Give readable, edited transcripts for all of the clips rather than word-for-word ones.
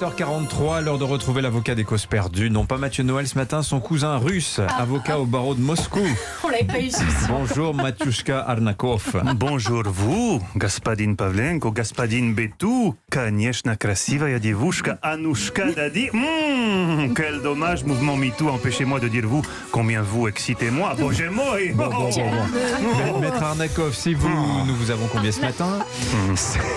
7h43, l'heure de retrouver l'avocat des causes perdues. Non pas Mathieu Noël ce matin, son cousin russe, avocat au barreau de Moscou. On l'avait pas eu souci. Bonjour Matyushka Arnakov. Bonjour vous, господин Pavlenko, господин Betou, конечно красивая девушка Anoushka Dadi. Quel dommage, mouvement MeToo, empêchez-moi de dire vous, combien vous excitez-moi. Bon. Maître Arnakov, si nous vous avons convié ce matin,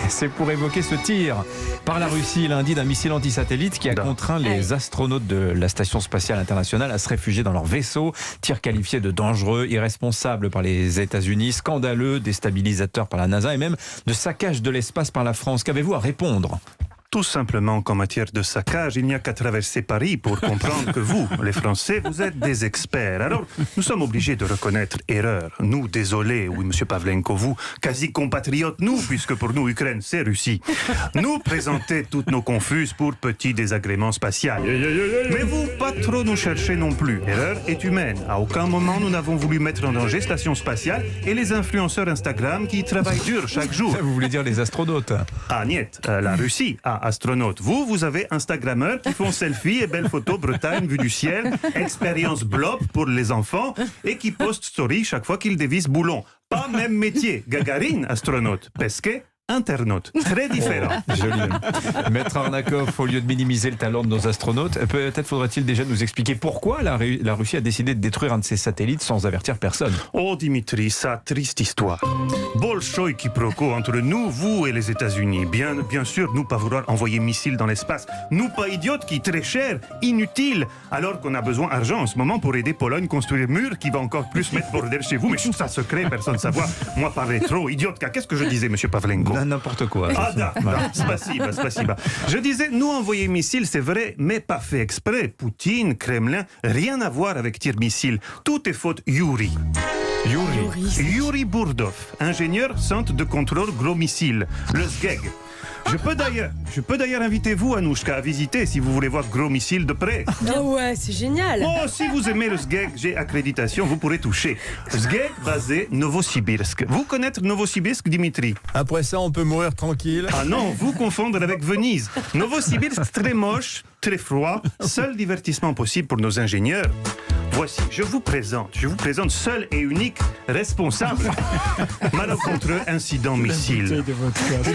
c'est pour évoquer ce tir par la Russie lundi d'un missile anti-satellite qui a contraint les astronautes de la Station spatiale internationale à se réfugier dans leur vaisseau. Tir qualifié de dangereux, irresponsable par les États-Unis, scandaleux, déstabilisateur par la NASA et même de saccage de l'espace par la France. Qu'avez-vous à répondre ? Tout simplement qu'en matière de saccage, il n'y a qu'à traverser Paris pour comprendre que vous, les Français, vous êtes des experts. Alors, nous sommes obligés de reconnaître erreur. Nous, désolés, oui, monsieur Pavlenko, vous, quasi compatriotes, nous, puisque pour nous, Ukraine, c'est Russie. Nous présenter toutes nos confuses pour petit désagrément spatial. Mais vous, pas trop nous chercher non plus. Erreur est humaine. À aucun moment, nous n'avons voulu mettre en danger Station spatiale et les influenceurs Instagram qui travaillent dur chaque jour. Vous voulez dire les astronautes ? Ah, niet, la Russie a astronautes. Vous avez Instagrammeurs qui font selfie et belles photos Bretagne vue du ciel, expérience blob pour les enfants et qui postent story chaque fois qu'ils dévissent boulon. Pas même métier. Gagarine, astronaute. Pesquet, internaute. Très différent. Joli. Maître Arnakov, au lieu de minimiser le talent de nos astronautes, peut-être faudrait-il déjà nous expliquer pourquoi la Russie a décidé de détruire un de ses satellites sans avertir personne. Oh Dimitri, ça triste histoire. Bolchoï quiproquo entre nous, vous et les États-Unis. Bien sûr, nous pas vouloir envoyer missiles dans l'espace. Nous pas idiotes qui très cher, inutile, alors qu'on a besoin d'argent en ce moment pour aider Pologne construire mur qui va encore plus mettre bordel chez vous. Mais ça secret, personne ne savoir. Moi parler trop, idiote. Qu'est-ce que je disais, monsieur Pavlenko? N'importe quoi. Spasiba. Je disais, nous envoyer missiles, c'est vrai, mais pas fait exprès. Poutine, Kremlin, rien à voir avec tir missile. Tout est faute Yuri Bourdov, ingénieur centre de contrôle gros missiles, le SGEG. Je peux d'ailleurs inviter vous, Anoushka, à visiter si vous voulez voir gros missiles de près. Oh ouais, c'est génial. Oh, si vous aimez le SGEG, j'ai accréditation, vous pourrez toucher. SGEG basé Novosibirsk. Vous connaître Novosibirsk, Dimitri? Après ça, on peut mourir tranquille. Ah non, vous confondre avec Venise. Novosibirsk, très moche, très froid. Seul divertissement possible pour nos ingénieurs. Voici, je vous présente seul et unique responsable. Malencontreux incident missile.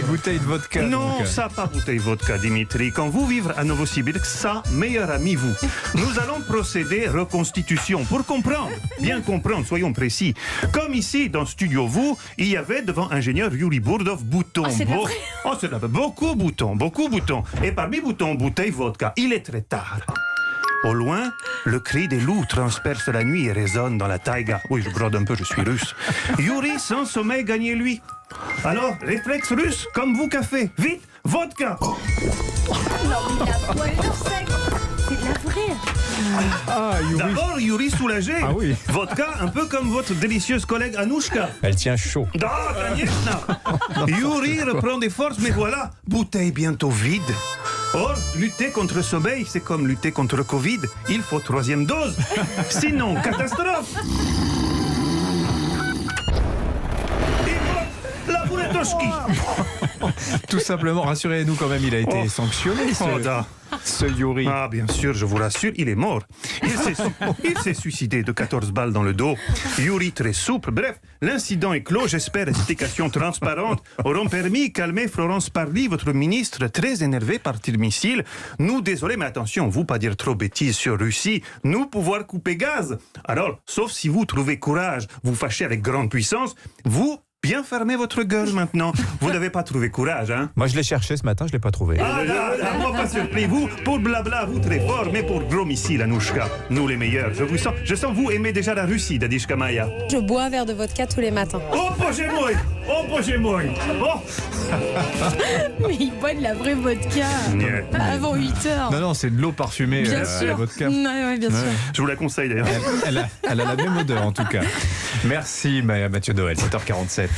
Bouteille de vodka. Non, ça pas bouteille vodka, Dimitri. Quand vous vivre à Novosibirsk, ça, meilleur ami vous. Nous allons procéder reconstitution pour comprendre, bien comprendre, soyons précis. Comme ici, dans Studio Vous, il y avait devant ingénieur Yuri Bourdov boutons. C'est la vraie. Beaucoup boutons. Et parmi boutons, bouteille vodka. Il est très tard. Au loin, le cri des loups transperce la nuit et résonne dans la taïga. Oui, je brode un peu, je suis russe. Yuri, sans sommeil, gagnez lui. Alors, réflexe russe, comme vous café. Vite, vodka. Non, mais la boisson sec. C'est la vraie. D'abord, Yuri soulagé. Ah oui. Vodka, un peu comme votre délicieuse collègue Anoushka. Elle tient chaud. Yuri reprend des forces, mais voilà, bouteille bientôt vide. Or, lutter contre le sommeil, c'est comme lutter contre le Covid. Il faut 3e dose. Sinon, catastrophe. La bouletoshki. Tout simplement, rassurez-nous quand même, il a été sanctionné, ce Yuri. Ah, bien sûr, je vous rassure, il est mort. Il s'est suicidé de 14 balles dans le dos. Yuri très souple. Bref, l'incident est clos. J'espère explications transparentes auront permis de calmer Florence Parly, votre ministre, très énervé par tir missile. Nous, désolé, mais attention, vous pas dire trop bêtises sur Russie. Nous, pouvoir couper gaz. Alors, sauf si vous trouvez courage, vous fâchez avec grande puissance, vous... Bien fermez votre gueule maintenant. Vous n'avez pas trouvé courage, hein? Moi, je l'ai cherché ce matin, je l'ai pas trouvé. Ah là, moi pas surpris. Vous, pour blabla, vous très fort, mais pour gros missiles, Anoushka, nous les meilleurs. Je sens vous aimez déjà la Russie, Dadishka Maya. Je bois un verre de vodka tous les matins. Oh, bože moj! Oh! Mais il boit de la vraie vodka. Niet. Avant 8h. Non, c'est de l'eau parfumée, Bien la sûr. vodka. Ouais, bien sûr. Je vous la conseille d'ailleurs. Elle a la même odeur en tout cas. Merci Mathieu Noël, 7h47.